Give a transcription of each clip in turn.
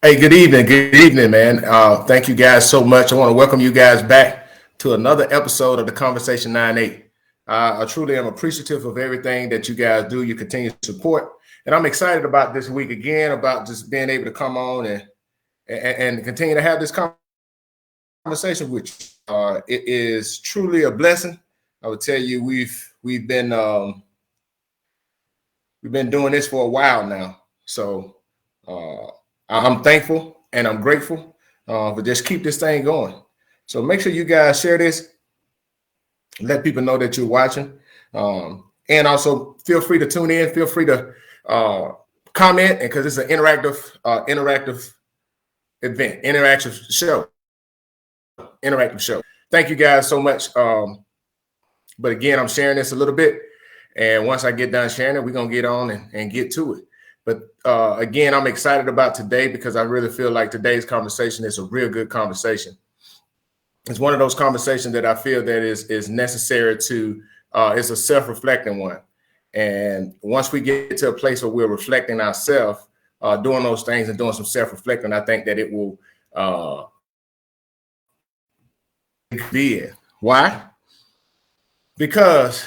Hey, good evening, man. Thank you guys so much. I want to welcome you guys back to another episode of the Conversation 9-8. I truly am appreciative of everything that you guys do, your continued support. And I'm excited about this week again, about just being able to come on and continue to have this conversation with you. It is truly a blessing. I would tell you we've been doing this for a while now. So I'm thankful and I'm grateful for just keep this thing going. So make sure you guys share this, let people know that you're watching, and also feel free to tune in. Feel free to comment, because it's an interactive event, interactive show. Thank you guys so much. But again, I'm sharing this a little bit, and once I get done sharing it, we're gonna get on and get to it. But again, I'm excited about today because I really feel like today's conversation is a real good conversation. It's one of those conversations that I feel that is necessary to, it's a self-reflecting one. And once we get to a place where we're reflecting ourselves, doing those things and doing some self-reflecting, I think that it will be it. Why? Because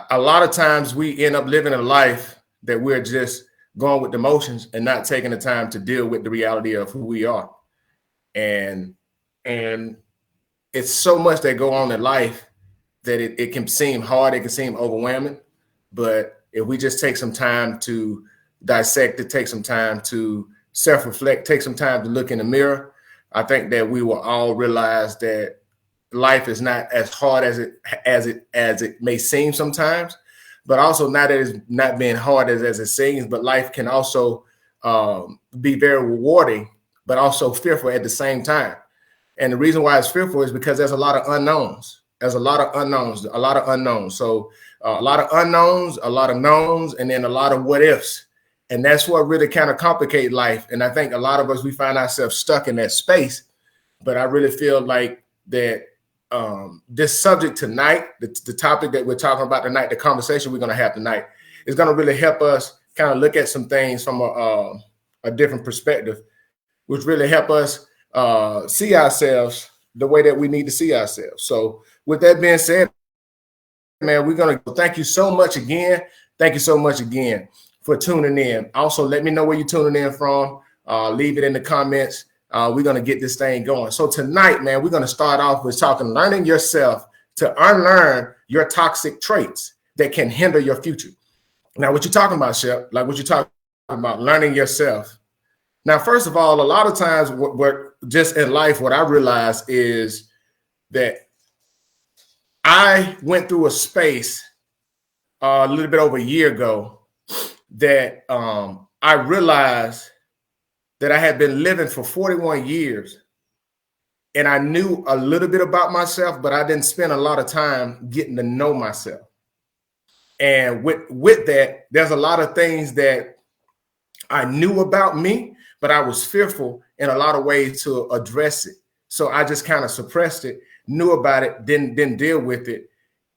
a lot of times we end up living a life that we're just going with the motions and not taking the time to deal with the reality of who we are. And it's so much that go on in life that it can seem hard, it can seem overwhelming. But if we just take some time to dissect it, take some time to self-reflect, take some time to look in the mirror, I think that we will all realize that life is not as hard as it may seem sometimes. But also not that it's not being hard as it seems, but life can also be very rewarding, but also fearful at the same time. And the reason why it's fearful is because there's a lot of unknowns. So a lot of unknowns, a lot of unknowns, a lot of knowns, and then a lot of what ifs. And that's what really kind of complicates life. And I think a lot of us, we find ourselves stuck in that space. But I really feel like that this subject tonight, the topic that we're talking about tonight, the conversation we're going to have tonight, is going to really help us kind of look at some things from a different perspective, which really help us see ourselves the way that we need to see ourselves. So with that being said, man, we're going to thank you so much again. Thank you so much again for tuning in. Also, let me know where you're tuning in from. Leave it in the comments. We're going to get this thing going. So tonight, man, we're going to start off with learning yourself to unlearn your toxic traits that can hinder your future. Now, what you're talking about, Shep, like what you're talking about, learning yourself. Now, first of all, a lot of times what just in life, what I realized is that I went through a space a little bit over a year ago that I realized that I had been living for 41 years, and I knew a little bit about myself, but I didn't spend a lot of time getting to know myself. And with that, there's a lot of things that I knew about me, but I was fearful in a lot of ways to address it. So I just kind of suppressed it, knew about it, didn't deal with it,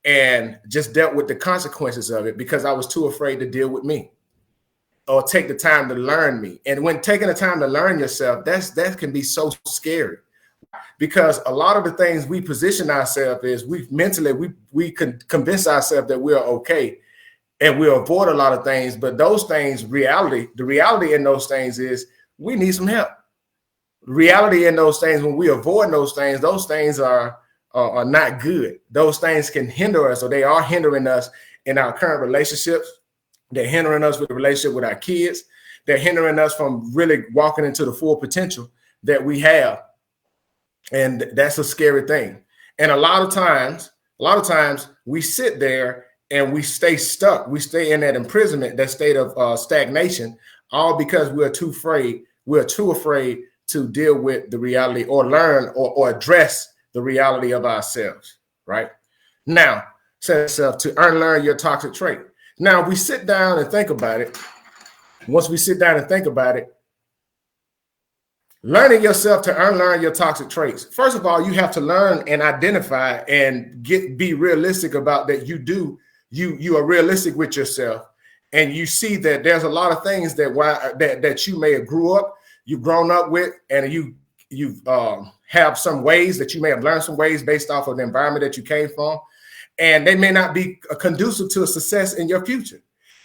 and just dealt with the consequences of it because I was too afraid to deal with me or take the time to learn me. And when taking the time to learn yourself, that can be so scary, because a lot of the things we position ourselves is we can convince ourselves that we're okay, and we avoid a lot of things. But those things, the reality in those things is we need some help. Reality in those things, when we avoid those things are not good. Those things can hinder us, or they are hindering us in our current relationships. They're hindering us with the relationship with our kids. They're hindering us from really walking into the full potential that we have. And that's a scary thing. And a lot of times we sit there and we stay stuck. We stay in that imprisonment, that state of stagnation, all because we're too afraid. We're too afraid to deal with the reality or learn or address the reality of ourselves, right? Now, set yourself to unlearn your toxic trait. Now, we sit down and think about it. Once we sit down and think about it, learning yourself to unlearn your toxic traits. First of all, you have to learn and identify and be realistic about that. You are realistic with yourself, and you see that there's a lot of things that you may have grew up you've grown up with, and you have some ways that you may have learned some ways based off of the environment that you came from, and they may not be conducive to a success in your future.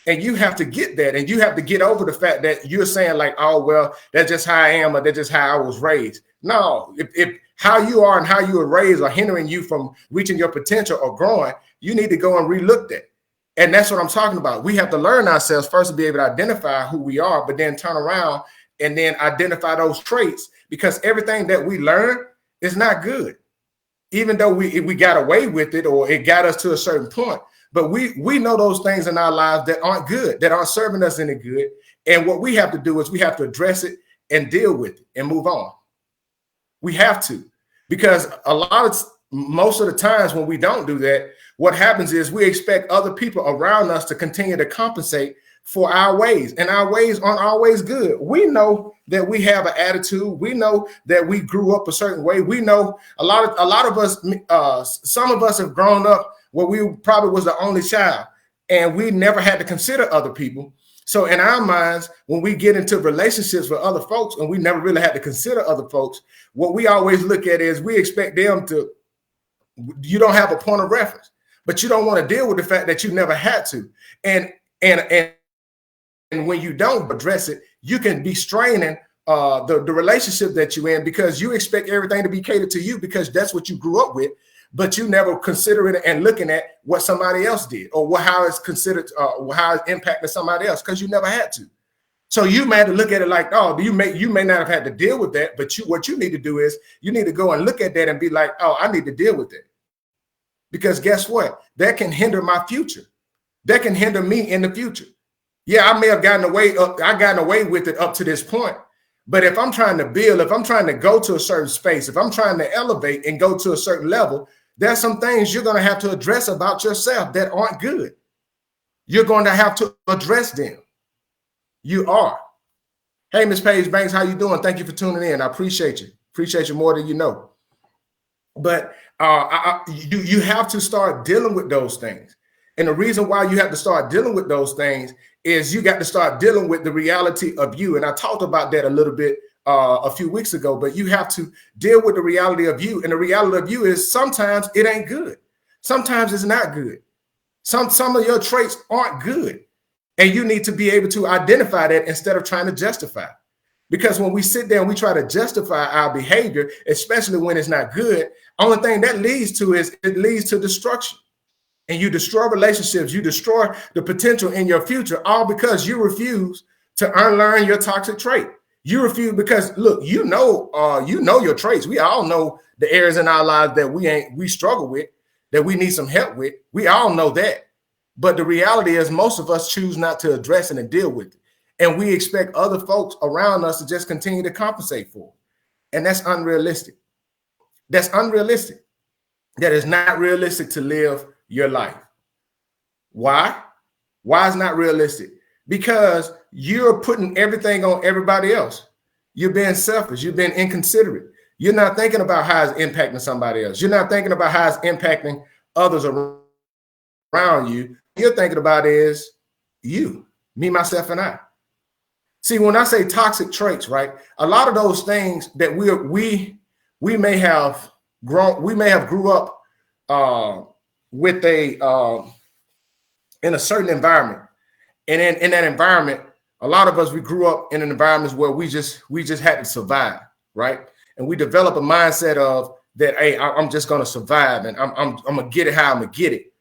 And you have to get that, and you have to get over the fact that you're saying like, oh, well, that's just how I am, or that's just how I was raised. No, if how you are and how you were raised are hindering you from reaching your potential or growing, you need to go and relook that. And that's what I'm talking about. We have to learn ourselves first to be able to identify who we are, but then turn around and then identify those traits, because everything that we learn is not good. Even though we got away with it, or it got us to a certain point, but we know those things in our lives that aren't good, that aren't serving us any good. And what we have to do is we have to address it and deal with it and move on. We have to, because most of the times when we don't do that, what happens is we expect other people around us to continue to compensate for our ways, and our ways aren't always good. We know that we have an attitude. We know that we grew up a certain way. We know a lot of us, some of us have grown up where we probably was the only child, and we never had to consider other people. So in our minds, when we get into relationships with other folks and we never really had to consider other folks, what we always look at is we expect them to, you don't have a point of reference, but you don't want to deal with the fact that you never had to. And when you don't address it, you can be straining the relationship that you're in, because you expect everything to be catered to you because that's what you grew up with, but you never consider it and looking at what somebody else did, or how it's considered, how it's impacted somebody else, because you never had to. So you may have to look at it like, oh, you may not have had to deal with that, but what you need to do is you need to go and look at that and be like, oh, I need to deal with it. Because guess what? That can hinder my future. That can hinder me in the future. Yeah, I may have gotten away with it up to this point. But if I'm trying to build, if I'm trying to go to a certain space, if I'm trying to elevate and go to a certain level, there's some things you're going to have to address about yourself that aren't good. You're going to have to address them. You are. Hey, Miss Paige Banks, how you doing? Thank you for tuning in. I appreciate you. Appreciate you more than you know. But you have to start dealing with those things. And the reason why you have to start dealing with those things is you got to start dealing with the reality of you. And I talked about that a little bit a few weeks ago, but you have to deal with the reality of you. And the reality of you is sometimes it ain't good. Sometimes it's not good. Some of your traits aren't good. And you need to be able to identify that instead of trying to justify. Because when we sit there and we try to justify our behavior, especially when it's not good, only thing that leads to is it leads to destruction. And you destroy relationships, you destroy the potential in your future, all because you refuse to unlearn your toxic trait. You refuse because, look, you know your traits. We all know the areas in our lives that we struggle with, that we need some help with. We all know that. But the reality is most of us choose not to address it and deal with it. And we expect other folks around us to just continue to compensate for it. And that's unrealistic. That's unrealistic. That is not realistic to live your life. Why? Why is not realistic? Because you're putting everything on everybody else. You're being selfish. You're being inconsiderate. You're not thinking about how it's impacting somebody else. You're not thinking about how it's impacting others around you. You're thinking about is you, me, myself, and I. See, when I say toxic traits, right? A lot of those things that we may have grew up with in a certain environment, and in that environment, a lot of us, we grew up in an environment where we just had to survive, right? And we develop a mindset of that, hey, I'm just gonna survive, and I'm gonna get it how I'm gonna get it,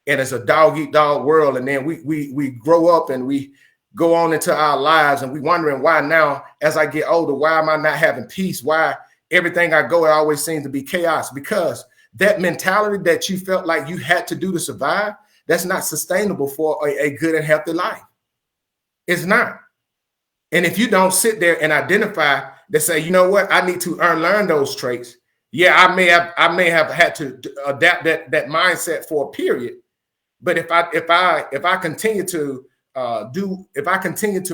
and it's a dog eat dog world. And then we grow up and we go on into our lives, and we wondering why now, as I get older, why am I not having peace? Why everything I go, it always seems to be chaos? Because that mentality that you felt like you had to do to survive, that's not sustainable for a good and healthy life. It's not. And if you don't sit there and identify that, say, you know what, I need to unlearn those traits. Yeah, I may have had to adapt that mindset for a period. But if I continue to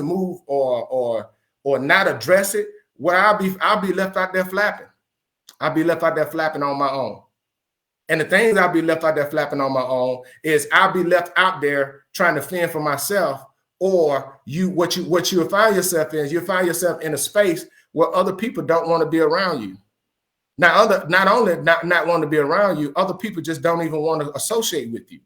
move or not address it, well, I'll be left out there flapping. I'll be left out there flapping on my own. And the things I'll be left out there flapping on my own is I'll be left out there trying to fend for myself. Or what you'll find yourself in is you'll find yourself in a space where other people don't want to be around you. Not only not want to be around you, other people just don't even want to associate with you.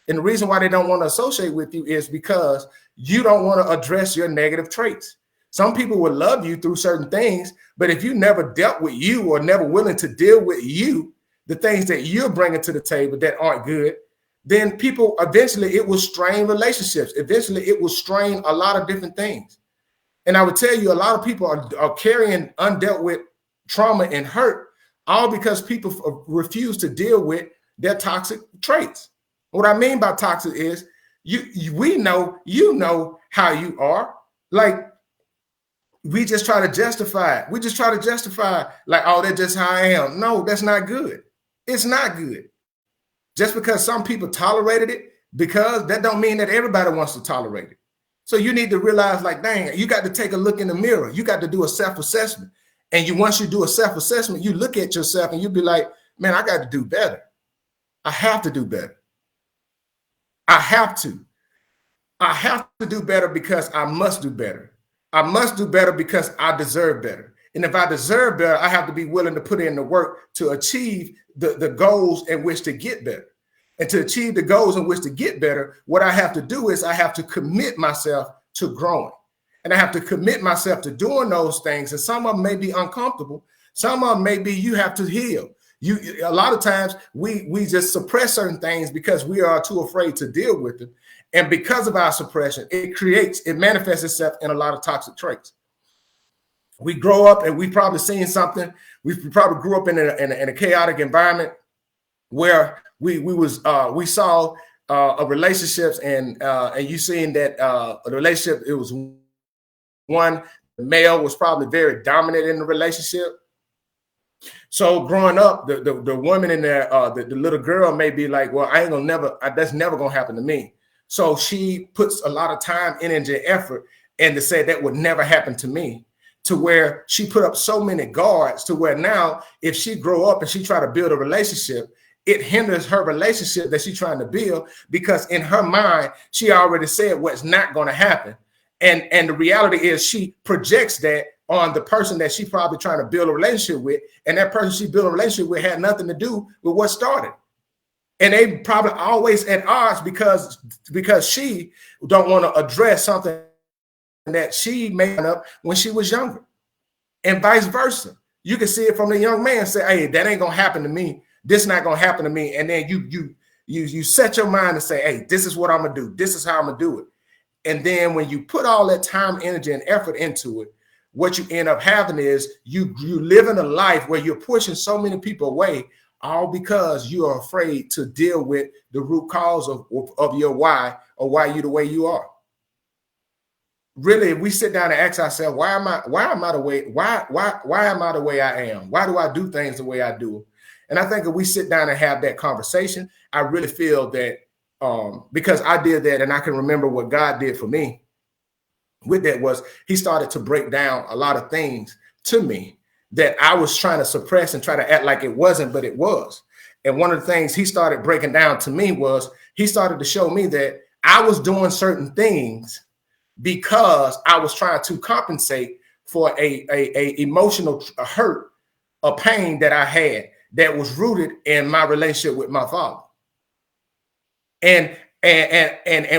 And the reason why they don't want to associate with you is because you don't want to address your negative traits. Some people will love you through certain things, but if you never dealt with you or never willing to deal with you, the things that you're bringing to the table that aren't good, then people eventually it will strain relationships. Eventually it will strain a lot of different things. And I would tell you, a lot of people are carrying undealt with trauma and hurt, all because people refuse to deal with their toxic traits. What I mean by toxic is we know, you know how you are. Like, we just try to justify it. We just try to justify like, oh, that's just how I am. No, that's not good. It's not good. Just because some people tolerated it, because that don't mean that everybody wants to tolerate it. So you need to realize, like, dang, you got to take a look in the mirror. You got to do a self-assessment. And once you do a self-assessment, you look at yourself and you be like, man, I got to do better. I have to do better. I have to. I have to do better because I must do better. I must do better because I deserve better. And if I deserve better, I have to be willing to put in the work to achieve the goals in which to get better. And to achieve the goals in which to get better, what I have to do is I have to commit myself to growing. And I have to commit myself to doing those things. And some of them may be uncomfortable. Some of them may be you have to heal. A lot of times we just suppress certain things because we are too afraid to deal with them. And because of our suppression, it manifests itself in a lot of toxic traits. We grow up and we probably seen something. We probably grew up in a chaotic environment where we saw a relationships and you seen that a relationship, it was one, the male was probably very dominant in the relationship. So growing up, the woman in there, the little girl may be like, well, that's never gonna happen to me. So she puts a lot of time, energy, and effort, and to say that would never happen to me, to where she put up so many guards to where now if she grow up and she try to build a relationship, it hinders her relationship that she's trying to build, because in her mind, she already said what's not going to happen. And the reality is she projects that on the person that she probably trying to build a relationship with. And that person she built a relationship with had nothing to do with what started. And they probably always at odds because she don't want to address something that she made up when she was younger, and vice versa. You can see it from the young man say, hey, that ain't going to happen to me. This not going to happen to me. And then you set your mind to say, hey, this is what I'm going to do. This is how I'm going to do it. And then when you put all that time, energy, and effort into it, what you end up having is you live in a life where you're pushing so many people away, all because you are afraid to deal with the root cause of your why, or why you the way you are. Really, if we sit down and ask ourselves, why am I the way I am? Why do I do things the way I do? And I think if we sit down and have that conversation, I really feel that because I did that, and I can remember what God did for me with that was he started to break down a lot of things to me that I was trying to suppress and try to act like it wasn't, but it was. And one of the things he started breaking down to me was he started to show me that I was doing certain things because I was trying to compensate for a emotional hurt, a pain that I had that was rooted in my relationship with my father. And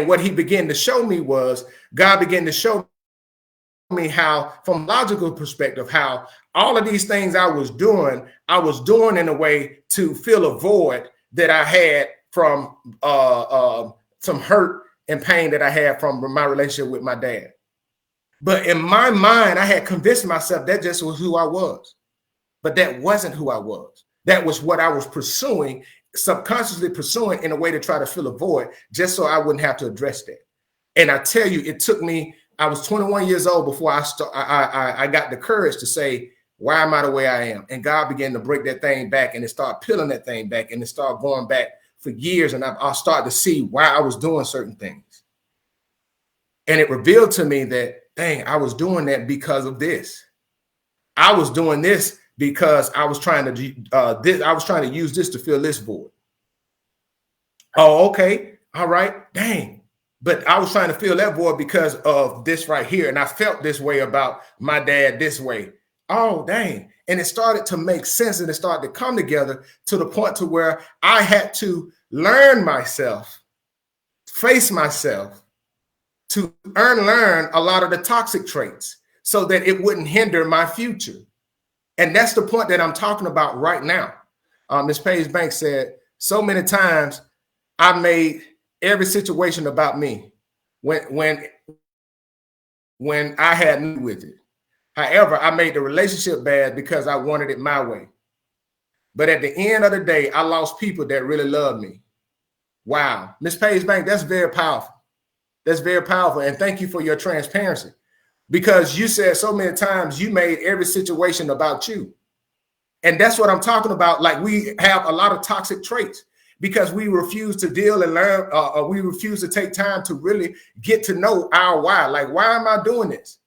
what he began to show me was God began to show me how, from a logical perspective, how all of these things I was doing in a way to fill a void that I had from some hurt and pain that I had from my relationship with my dad. But in my mind, I had convinced myself that just was who I was. But that wasn't who I was. That was what I was pursuing, subconsciously pursuing in a way to try to fill a void, just so I wouldn't have to address that. And I tell you, it took me, I was 21 years old before I got the courage to say, why am I the way I am? And God began to break that thing back, and it started peeling that thing back, and it started going back for years. And I started to see why I was doing certain things. And it revealed to me that, dang, I was doing that because of this. I was doing this because I was trying to use this to fill this void. Oh, okay. All right. Dang. But I was trying to fill that void because of this right here. And I felt this way about my dad this way. oh, dang. And it started to make sense, and it started to come together to the point to where I had to learn myself, face myself, to unlearn a lot of the toxic traits so that it wouldn't hinder my future. And that's the point that I'm talking about right now. Ms. Paige Banks said, so many times I made every situation about me when I had nothing with it. However, I made the relationship bad because I wanted it my way. But at the end of the day, I lost people that really loved me. Wow. Ms. Paige Banks, that's very powerful. That's very powerful. And thank you for your transparency, because you said so many times you made every situation about you. And that's what I'm talking about. Like, we have a lot of toxic traits because we refuse to deal and learn. We refuse to take time to really get to know our why. Like, why am I doing this?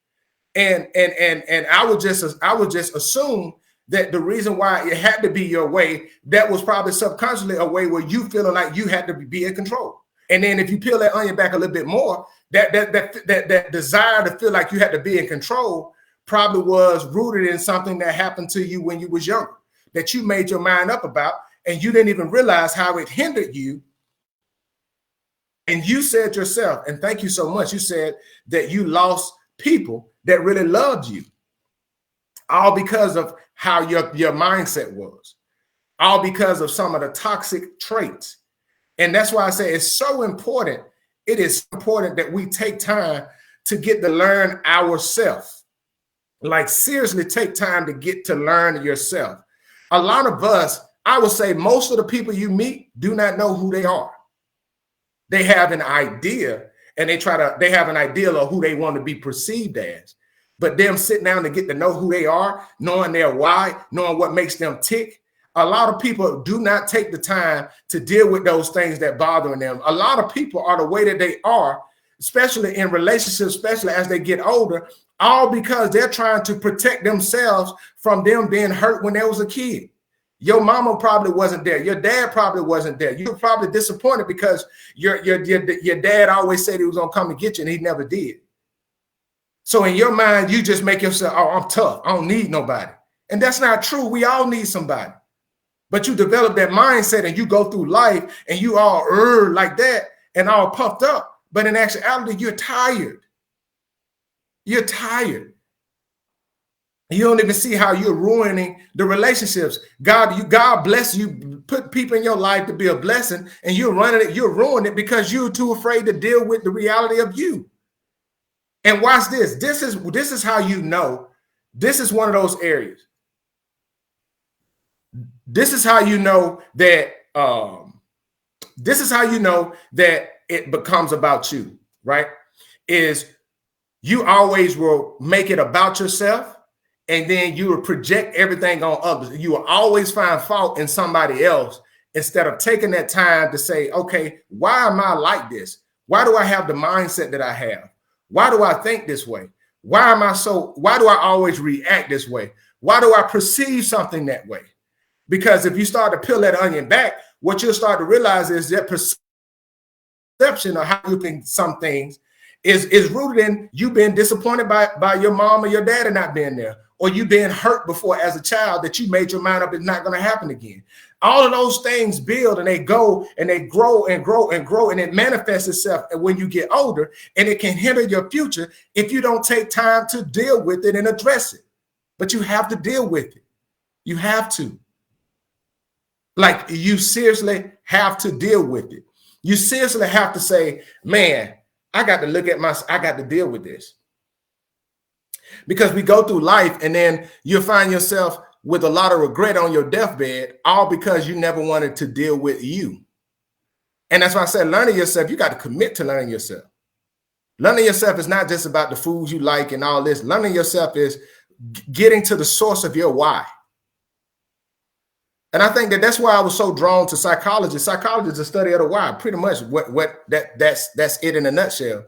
And I would just assume that the reason why it had to be your way, that was probably subconsciously a way where you feeling like you had to be in control. And then if you peel that onion back a little bit more, that desire to feel like you had to be in control probably was rooted in something that happened to you when you was younger, that you made your mind up about, and you didn't even realize how it hindered you. And you said yourself, and thank you so much, you said that you lost people that really loved you, all because of how your mindset was, all because of some of the toxic traits. And that's why I say it's so important. It is important that we take time to get to learn ourselves. Like, seriously, take time to get to learn yourself. A lot of us, I would say most of the people you meet do not know who they are. They have an idea, and they have an ideal of who they want to be perceived as. But them sitting down to get to know who they are, knowing their why, knowing what makes them tick, a lot of people do not take the time to deal with those things that bother them. A lot of people are the way that they are, especially in relationships, especially as they get older, all because they're trying to protect themselves from them being hurt when they was a kid. Your mama probably wasn't there. Your dad probably wasn't there. You were probably disappointed because your dad always said he was going to come and get you, and he never did. So in your mind, you just make yourself, oh, I'm tough. I don't need nobody. And that's not true. We all need somebody. But you develop that mindset and you go through life and you all like that and all puffed up. But in actuality, you're tired. You're tired. You don't even see how you're ruining the relationships. God bless you, put people in your life to be a blessing, and you're running it, you're ruining it because you're too afraid to deal with the reality of you. And watch this. This is how you know. This is one of those areas. This is how you know that this is how you know that it becomes about you, right? Is you always will make it about yourself, and then you will project everything on others. You will always find fault in somebody else instead of taking that time to say, okay, why am I like this? Why do I have the mindset that I have? Why do I think this way? Why do I always react this way? Why do I perceive something that way? Because if you start to peel that onion back, what you'll start to realize is that perception of how you think some things is rooted in you being disappointed by your mom or your dad and not being there, or you being hurt before as a child that you made your mind up it's not going to happen again. All of those things build and they go and they grow and grow and grow, and it manifests itself when you get older, and it can hinder your future if you don't take time to deal with it and address it. But you have to deal with it. You have to. Like, you seriously have to deal with it. You seriously have to say, man, I got to deal with this. Because we go through life and then you'll find yourself with a lot of regret on your deathbed, all because you never wanted to deal with you. And that's why I said, learning yourself, you got to commit to learning yourself. Learning yourself is not just about the foods you like and all this. Learning yourself is getting to the source of your why. And I think that's why I was so drawn to psychology. Psychology is a study of the why, pretty much that's it in a nutshell.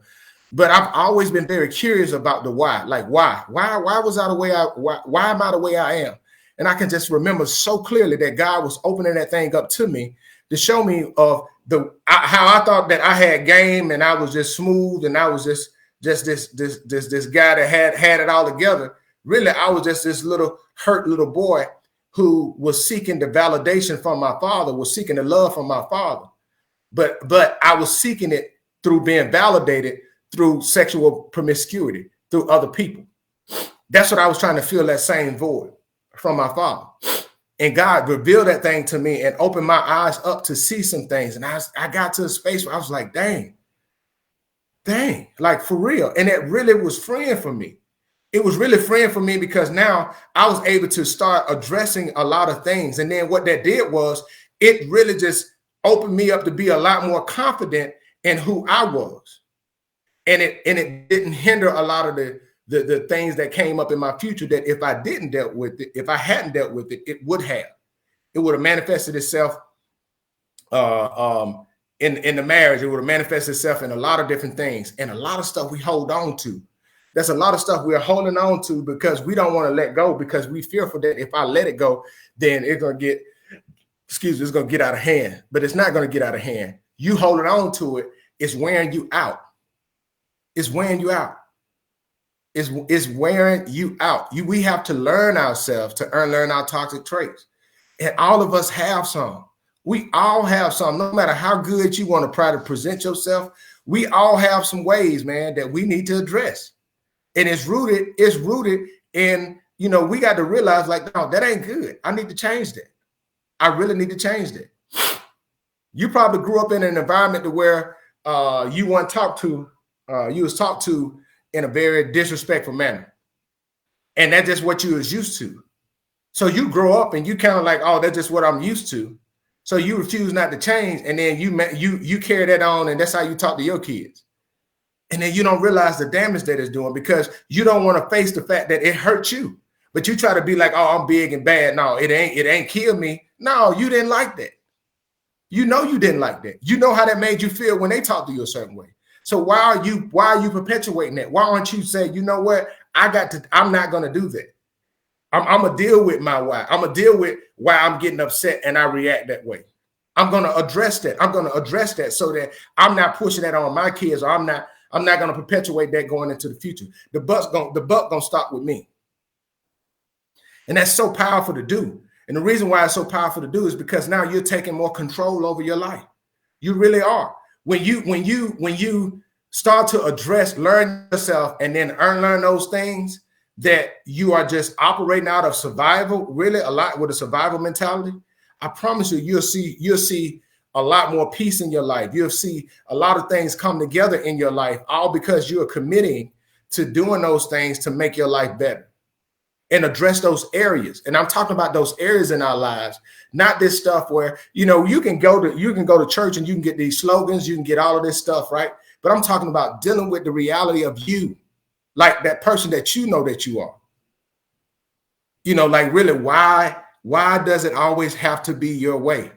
But I've always been very curious about the why. Like, why was I the way why am I the way I am? And I can just remember so clearly that God was opening that thing up to me to show me of how I thought that I had game and I was just smooth and I was just this guy that had it all together. really I was just this little hurt little boy who was seeking the validation from my father, was seeking the love from my father. But I was seeking it through being validated through sexual promiscuity, through other people. That's what I was trying to fill, that same void from my father. And God revealed that thing to me and opened my eyes up to see some things. And I got to a space where I was like, dang, like for real. And it really was freeing for me. It was really freeing for me because now I was able to start addressing a lot of things. And then what that did was it really just opened me up to be a lot more confident in who I was. And it didn't hinder a lot of the things that came up in my future that if I hadn't dealt with it, it would have manifested itself in the marriage. It would have manifested itself in a lot of different things, and a lot of stuff we hold on to. There's a lot of stuff we're holding on to because we don't want to let go, because we fearful that if I let it go, then it's going to get out of hand. But it's not going to get out of hand. You holding on to it is wearing you out. It's wearing you out. It's wearing you out. We have to learn ourselves to unlearn our toxic traits. And all of us have some. We all have some. No matter how good you want to try to present yourself, we all have some ways, man, that we need to address. And it's rooted in, we got to realize, like, no, that ain't good. I need to change that. I really need to change that. You probably grew up in an environment to where you was talked to in a very disrespectful manner. And that's just what you was used to. So you grow up and you kind of like, oh, that's just what I'm used to. So you refuse not to change. And then you carry that on, and that's how you talk to your kids. And then you don't realize the damage that it's doing because you don't want to face the fact that it hurt you. But you try to be like, oh, I'm big and bad. No, it ain't killed me. No, you didn't like that. You didn't like that. You know how that made you feel when they talk to you a certain way. So why are you perpetuating that? Why aren't you saying, you know what? I'm not going to do that. I'm going to deal with my why. I'm going to deal with why I'm getting upset and I react that way. I'm going to address that. I'm going to address that so that I'm not pushing that on my kids, or I'm not going to perpetuate that going into the future. The buck going to stop with me. And that's so powerful to do. And the reason why it's so powerful to do is because now you're taking more control over your life. You really are. When you start to learn yourself and then unlearn those things that you are just operating out of survival, really a lot with a survival mentality, I promise you, you'll see a lot more peace in your life. You'll see a lot of things come together in your life, all because you are committing to doing those things to make your life better and address those areas. And I'm talking about those areas in our lives, not this stuff where, you can go to church and you can get these slogans, you can get all of this stuff, right? But I'm talking about dealing with the reality of you, like that person that you know that you are. Like really, why does it always have to be your way?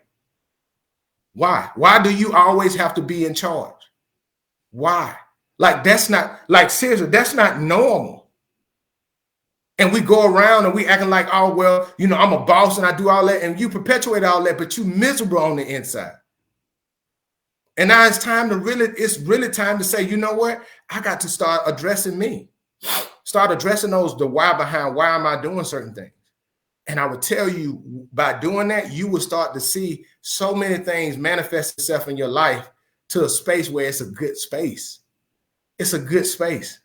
Why? Why do you always have to be in charge? Why? Like that's not, like seriously, that's not normal. And we go around and we acting like, oh, well, I'm a boss and I do all that. And you perpetuate all that, but you miserable on the inside. And now it's really time to say, you know what? I got to start addressing me. Start addressing the why behind why am I doing certain things. And I would tell you, by doing that, you will start to see so many things manifest itself in your life to a space where it's a good space. It's a good space.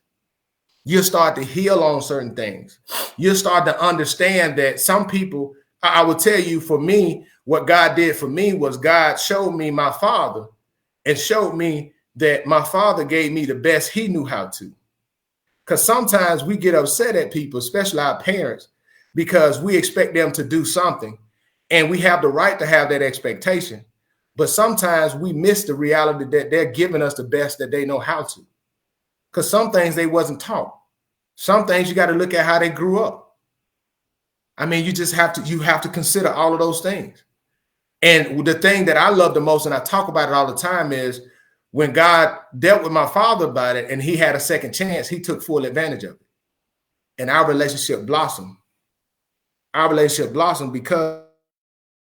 You'll start to heal on certain things. You'll start to understand that some people, I will tell you, for me, what God did for me was God showed me my father and showed me that my father gave me the best he knew how to. Because sometimes we get upset at people, especially our parents, because we expect them to do something and we have the right to have that expectation. But sometimes we miss the reality that they're giving us the best that they know how to. Because some things they wasn't taught. Some things you got to look at how they grew up. I mean, you have to consider all of those things. And the thing that I love the most, and I talk about it all the time, is when God dealt with my father about it and he had a second chance, he took full advantage of it. And our relationship blossomed. Our relationship blossomed because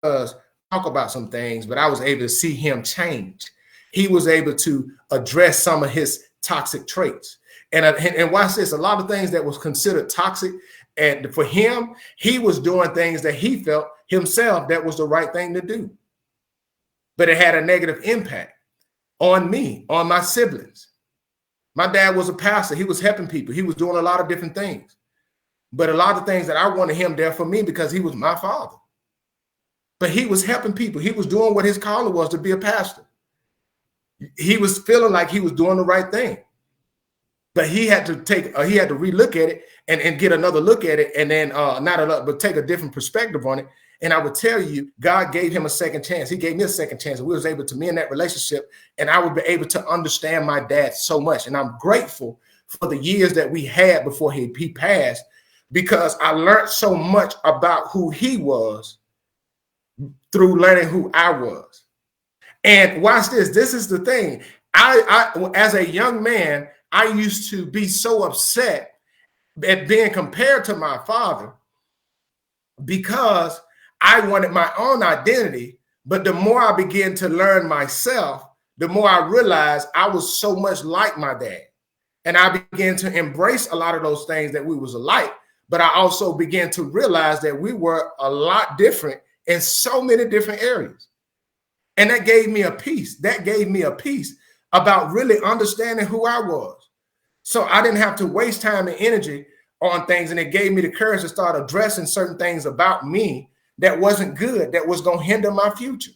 talk about some things, but I was able to see him change. He was able to address some of his toxic traits. And watch this, a lot of things that was considered toxic And for him, he was doing things that he felt himself that was the right thing to do. But it had a negative impact on me, on my siblings. My dad was a pastor. He was helping people. He was doing a lot of different things. But a lot of things that I wanted him there for me because he was my father. But he was helping people. He was doing what his calling was, to be a pastor. He was feeling like he was doing the right thing. But he had to relook at it and get another look at it, and then but take a different perspective on it. And I would tell you, God gave him a second chance. He gave me a second chance, and we was able to mend that relationship, and I would be able to understand my dad so much. And I'm grateful for the years that we had before he passed, because I learned so much about who he was through learning who I was. And watch this. This is the thing. I as a young man, I used to be so upset at being compared to my father because I wanted my own identity. But the more I began to learn myself, the more I realized I was so much like my dad. And I began to embrace a lot of those things that we was alike. But I also began to realize that we were a lot different in so many different areas. And that gave me a peace. That gave me a peace about really understanding who I was. So I didn't have to waste time and energy on things. And it gave me the courage to start addressing certain things about me that wasn't good, that was going to hinder my future.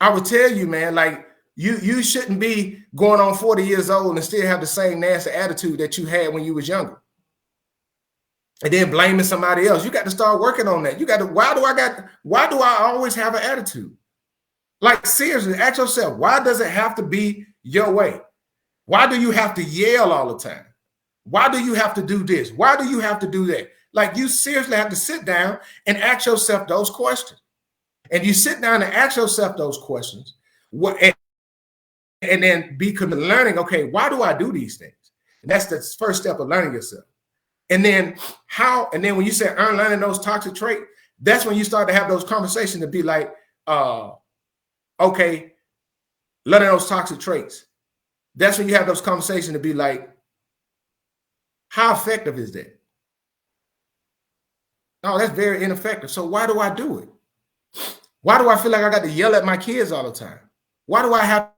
I would tell you, man, like you shouldn't be going on 40 years old and still have the same nasty attitude that you had when you was younger. And then blaming somebody else. You got to start working on that. You got to, why do I always have an attitude? Like, seriously, ask yourself, why does it have to be your way? Why do you have to yell all the time? Why do you have to do this? Why do you have to do that? Like, you seriously have to sit down and ask yourself those questions. And you sit down and ask yourself those questions, and then be learning, okay, why do I do these things? And that's the first step of learning yourself. And then when you say unlearning those toxic traits, that's when you start to have those conversations to be like, okay, learning those toxic traits. That's when you have those conversations to be like, how effective is that? No, that's very ineffective. So why do I do it? Why do I feel like I got to yell at my kids all the time? Why do I have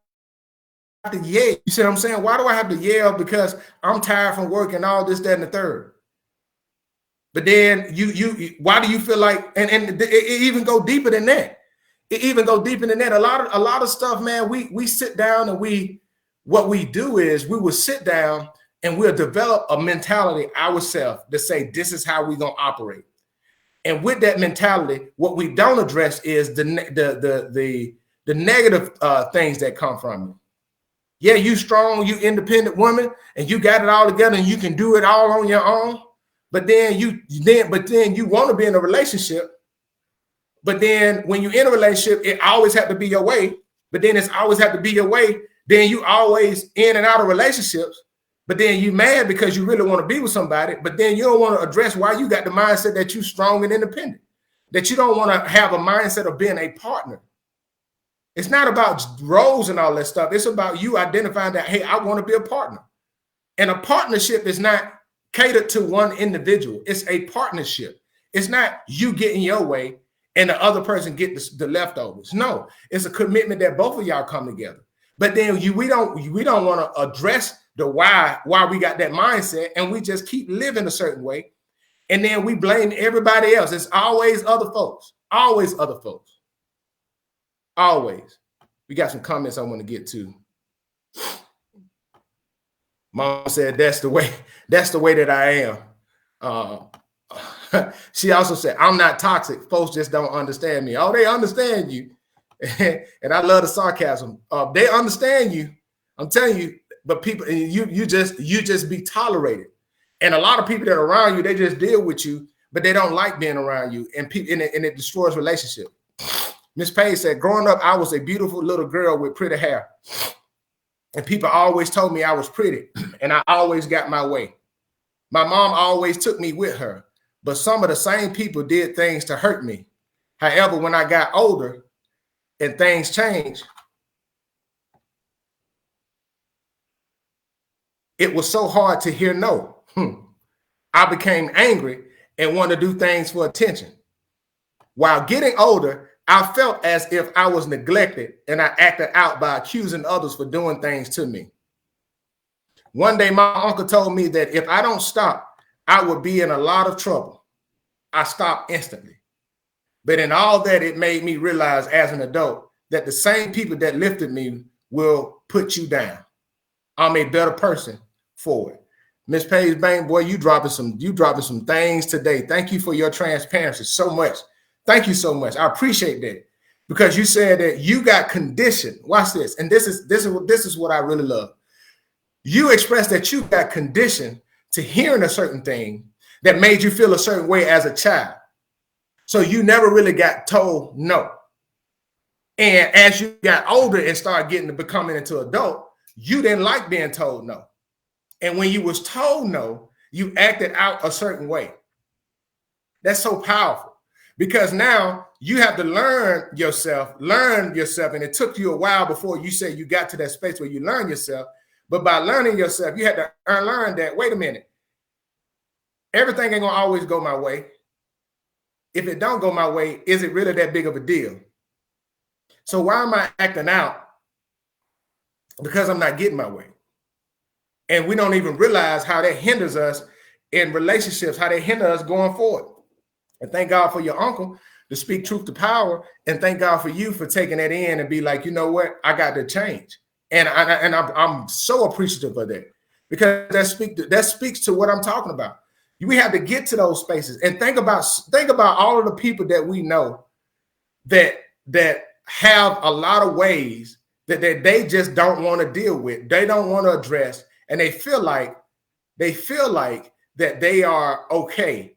to yell? You see what I'm saying? Why do I have to yell because I'm tired from work and all this, that, and the third? But then why do you feel like, and it even go deeper than that. It even go deeper than that. A lot of stuff, man, we sit down and what we do is we will sit down and we'll develop a mentality ourselves to say, this is how we're going to operate. And with that mentality, what we don't address is the negative things that come from it. Yeah, you strong, you independent woman, and you got it all together and you can do it all on your own. But then you want to be in a relationship. But then when you're in a relationship, it always have to be your way. But then it's always have to be your way. Then you always in and out of relationships. But then you mad because you really want to be with somebody. But then you don't want to address why you got the mindset that you're strong and independent. That you don't want to have a mindset of being a partner. It's not about roles and all that stuff. It's about you identifying that, hey, I want to be a partner. And a partnership is not catered to one individual. It's a partnership. It's not you getting your way and the other person get the leftovers. No, it's a commitment that both of y'all come together. But then we don't want to address the why we got that mindset, and we just keep living a certain way. And then we blame everybody else. It's always other folks. Always other folks. Always. We got some comments I want to get to. Mom said, that's the way that I am. She also said, I'm not toxic. Folks just don't understand me. Oh, they understand you. And I love the sarcasm. They understand you. I'm telling you, but people, you just be tolerated. And a lot of people that are around you, they just deal with you, but they don't like being around you. And it destroys relationship. Miss Page said, growing up, I was a beautiful little girl with pretty hair. And people always told me I was pretty, and I always got my way. My mom always took me with her, but some of the same people did things to hurt me. However, when I got older and things changed, it was so hard to hear no. I became angry and wanted to do things for attention. While getting older, I felt as if I was neglected and I acted out by accusing others for doing things to me. One day, my uncle told me that if I don't stop, I would be in a lot of trouble. I stopped instantly. But in all that, it made me realize as an adult that the same people that lifted me will put you down. I'm a better person for it. Miss Paige Bain, boy, you dropping some things today. Thank you for your transparency so much. Thank you so much. I appreciate that, because you said that you got conditioned. Watch this. And this is what I really love. You expressed that you got conditioned to hearing a certain thing that made you feel a certain way as a child. So you never really got told no. And as you got older and started becoming into adult, you didn't like being told no. And when you was told no, you acted out a certain way. That's so powerful, because now you have to learn yourself. And it took you a while before you say you got to that space where you learn yourself. But by learning yourself, you had to unlearn that, wait a minute, everything ain't gonna always go my way. If it don't go my way, is it really that big of a deal? So why am I acting out? Because I'm not getting my way. And we don't even realize how that hinders us in relationships, how they hinder us going forward. And thank God for your uncle to speak truth to power. And thank God for you for taking that in and be like, you know what? I got to change. And I'm so appreciative of that, because that speaks to what I'm talking about. We have to get to those spaces and think about all of the people that we know that have a lot of ways that they just don't want to deal with. They don't want to address, and they feel like that they are okay,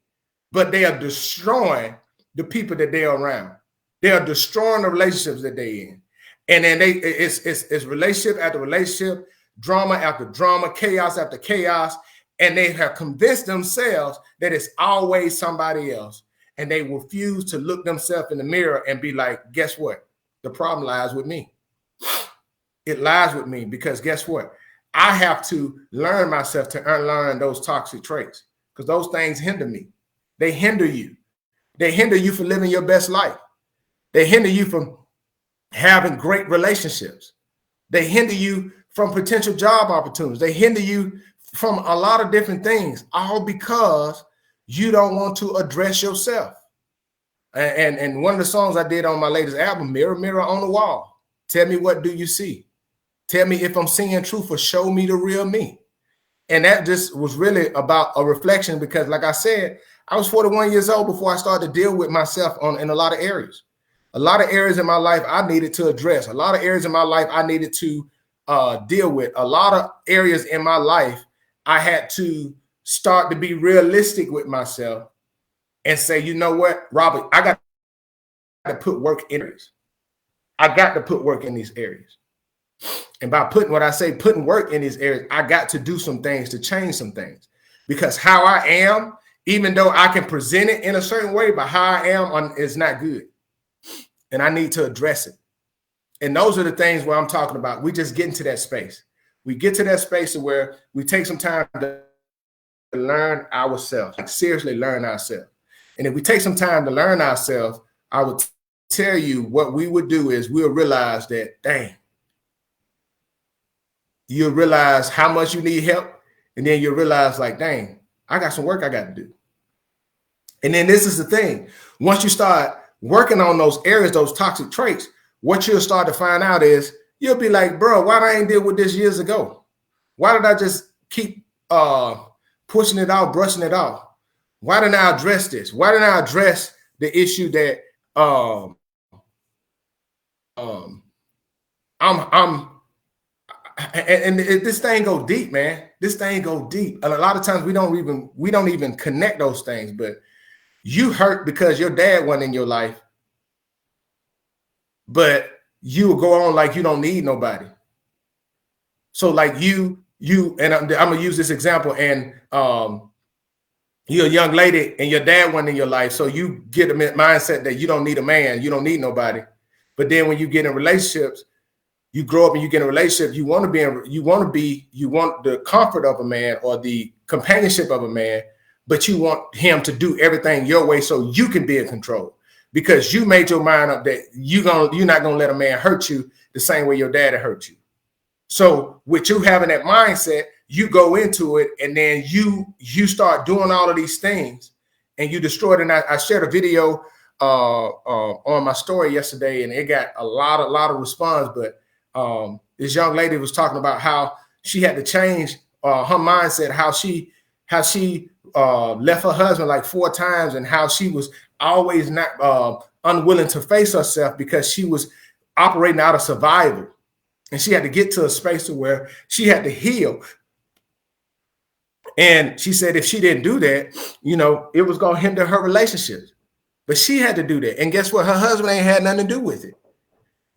but they are destroying the people that they're around. They are destroying the relationships that they're in. And then it's relationship after relationship, drama after drama, chaos after chaos. And they have convinced themselves that it's always somebody else. And they refuse to look themselves in the mirror and be like, guess what? The problem lies with me. It lies with me, because guess what? I have to learn myself to unlearn those toxic traits, because those things hinder me. They hinder you. They hinder you from living your best life. They hinder you from having great relationships. They hinder you from potential job opportunities. They hinder you from a lot of different things, all because you don't want to address yourself. And one of the songs I did on my latest album, Mirror, Mirror on the Wall, tell me, what do you see? Tell me if I'm seeing truth, or show me the real me. And that just was really about a reflection, because like I said, I was 41 years old before I started to deal with myself in a lot of areas. A lot of areas in my life I needed to address. A lot of areas in my life I needed to deal with. A lot of areas in my life I had to start to be realistic with myself and say, you know what, Robert, I got to put work in areas. I got to put work in these areas. And by putting work in these areas, I got to do some things to change some things. Because how I am, even though I can present it in a certain way, but how I am is not good. And I need to address it. And those are the things where I'm talking about. We just get into that space. We get to that space where we take some time to learn ourselves, like seriously learn ourselves. And if we take some time to learn ourselves, I would tell you what we would do is we'll realize that, dang, you'll realize how much you need help. And then you'll realize, like, dang, I got some work I got to do. And then this is the thing. Once you start working on those areas, those toxic traits, what you'll start to find out is you'll be like, bro, why did I ain't deal with this years ago? Why did I just keep pushing it off, brushing it off? Why didn't I address this? Why didn't I address the issue that this thing go deep, man. This thing go deep. And a lot of times we don't even connect those things, but you hurt because your dad wasn't in your life, but you will go on like you don't need nobody. So like you, and I'm gonna use this example, and you're a young lady and your dad wasn't in your life. So you get a mindset that you don't need a man, you don't need nobody. But then when you get in relationships, you grow up and you get in a relationship, you want the comfort of a man or the companionship of a man, but you want him to do everything your way so you can be in control, because you made your mind up that you're not gonna let a man hurt you the same way your daddy hurt you. So with you having that mindset, you go into it, and then you start doing all of these things, and you destroy it. And I shared a video on my story yesterday, and it got a lot of response. But this young lady was talking about how she had to change her mindset, how she left her husband like 4 times, and how she was always not unwilling to face herself because she was operating out of survival. And she had to get to a space where she had to heal. And she said if she didn't do that, it was going to hinder her relationships. But she had to do that. And guess what? Her husband ain't had nothing to do with it.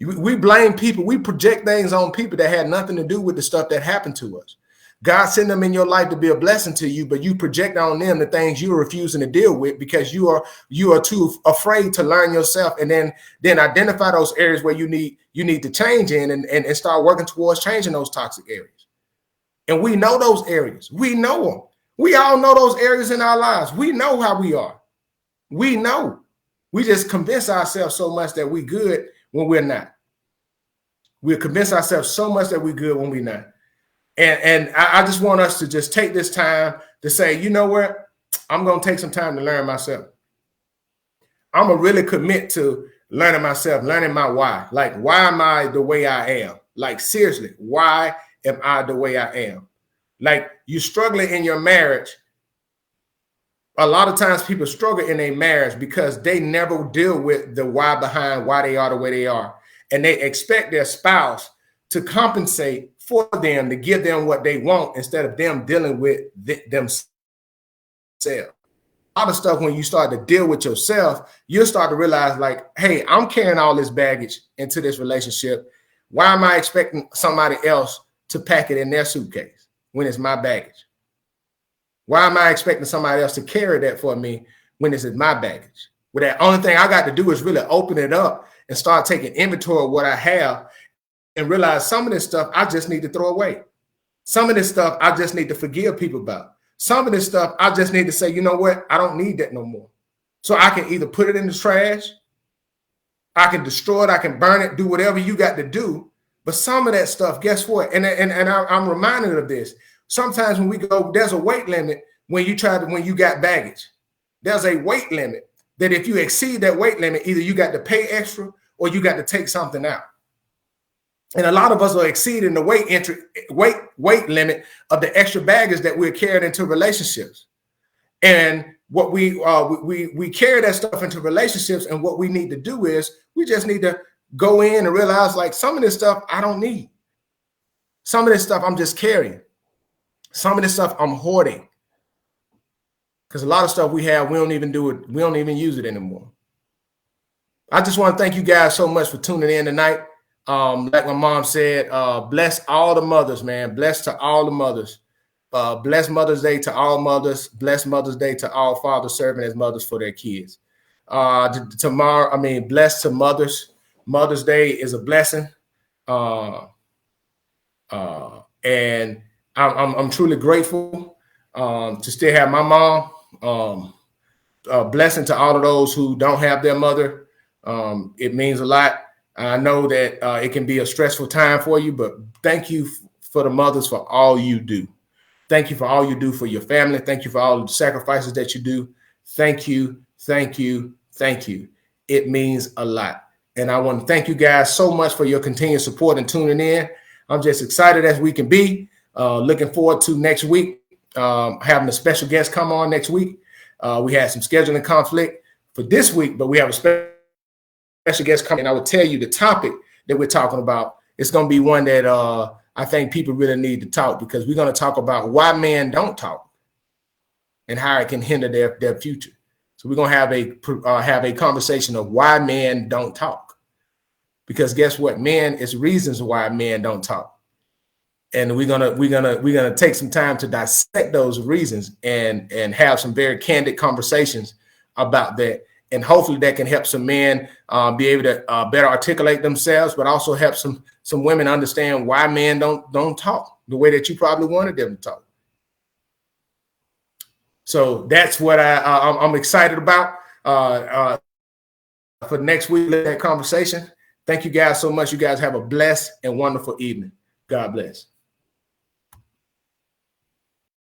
We blame people. We project things on people that had nothing to do with the stuff that happened to us. God sent them in your life to be a blessing to you, but you project on them the things you're refusing to deal with because you are too afraid to learn yourself, and then identify those areas where you need to change in and start working towards changing those toxic areas. And we know those areas. We know them. We all know those areas in our lives. We know how we are. We know. We just convince ourselves so much that we're good when we're not. We convince ourselves so much that we're good when we're not. And I just want us to just take this time to say, you know what? I'm going to take some time to learn myself. I'm going to really commit to learning myself, learning my why. Like, why am I the way I am? Like, seriously, why am I the way I am? Like, you're struggling in your marriage. A lot of times people struggle in a marriage because they never deal with the why behind why they are the way they are. And they expect their spouse to compensate for them, to give them what they want instead of them dealing with themselves. A lot of stuff, when you start to deal with yourself, you'll start to realize like, hey, I'm carrying all this baggage into this relationship. Why am I expecting somebody else to pack it in their suitcase when it's my baggage? Why am I expecting somebody else to carry that for me when it's my baggage? Well, the only thing I got to do is really open it up and start taking inventory of what I have, and realize some of this stuff I just need to throw away. Some of this stuff I just need to forgive people about. Some of this stuff I just need to say, you know what? I don't need that no more. So I can either put it in the trash, I can destroy it, I can burn it, do whatever you got to do. But some of that stuff, guess what? And I'm reminded of this. Sometimes when we go, there's a weight limit when you got baggage. There's a weight limit that if you exceed that weight limit, either you got to pay extra or you got to take something out. And a lot of us are exceeding the weight limit of the extra baggage that we're carrying into relationships. And what we carry that stuff into relationships, and what we need to do is we just need to go in and realize like some of this stuff I don't need. Some of this stuff I'm just carrying. Some of this stuff I'm hoarding. Because a lot of stuff we have, we don't even do it. We don't even use it anymore. I just want to thank you guys so much for tuning in tonight. Like my mom said, bless all the mothers, man. Bless to all the mothers. Bless Mother's Day to all mothers. Bless Mother's Day to all fathers serving as mothers for their kids. Bless to mothers. Mother's Day is a blessing. And I'm truly grateful to still have my mom. A blessing to all of those who don't have their mother. It means a lot. I know that it can be a stressful time for you, but thank you for the mothers for all you do. Thank you for all you do for your family. Thank you for all the sacrifices that you do. Thank you, thank you, thank you. It means a lot. And I want to thank you guys so much for your continued support and tuning in. I'm just excited as we can be. Looking forward to next week, having a special guest come on next week. We had some scheduling conflict for this week, but we have a special guest coming. I will tell you the topic that we're talking about. It's going to be one that I think people really need to talk, because we're going to talk about why men don't talk and how it can hinder their future. So we're going to have a conversation of why men don't talk, because guess what? It's reasons why men don't talk. And we're gonna take some time to dissect those reasons and have some very candid conversations about that. And hopefully that can help some men be able to better articulate themselves, but also help some women understand why men don't talk the way that you probably wanted them to talk. So that's what I'm excited about for next week, that conversation. Thank you guys so much. You guys have a blessed and wonderful evening. God bless.